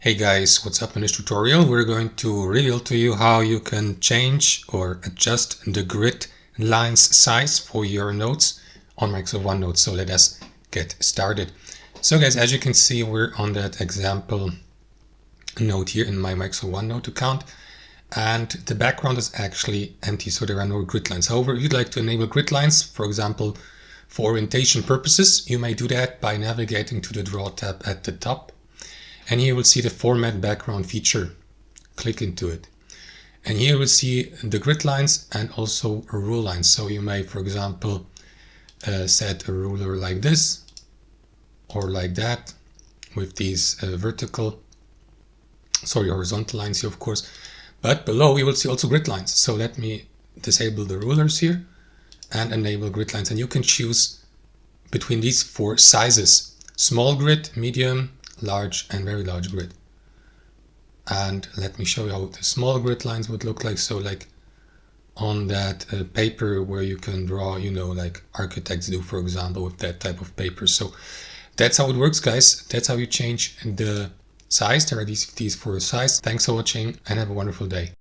Hey guys, what's up? In this tutorial we're going to reveal to you how you can change or adjust the grid lines size for your notes on Microsoft OneNote. So let us get started. So guys, as you can see, we're on that example note here in my Microsoft OneNote account, and the background is actually empty, so there are no grid lines. However, if you'd like to enable grid lines, for example, for orientation purposes, you may do that by navigating to the Draw tab at the top. And here we'll see the format background feature. Click into it. And here we'll see the grid lines and also rule lines. So you may, for example, set a ruler like this or like that with these horizontal lines here, of course. But below you will see also grid lines. So let me disable the rulers here and enable grid lines. And you can choose between these four sizes: small grid, medium, large, and very large grid. And let me show you how the small grid lines would look like. So like on that paper where you can draw, like architects do, for example, with that type of paper. So that's how it works, guys. That's how you change the size. There are these four sizes. Thanks for watching and have a wonderful day.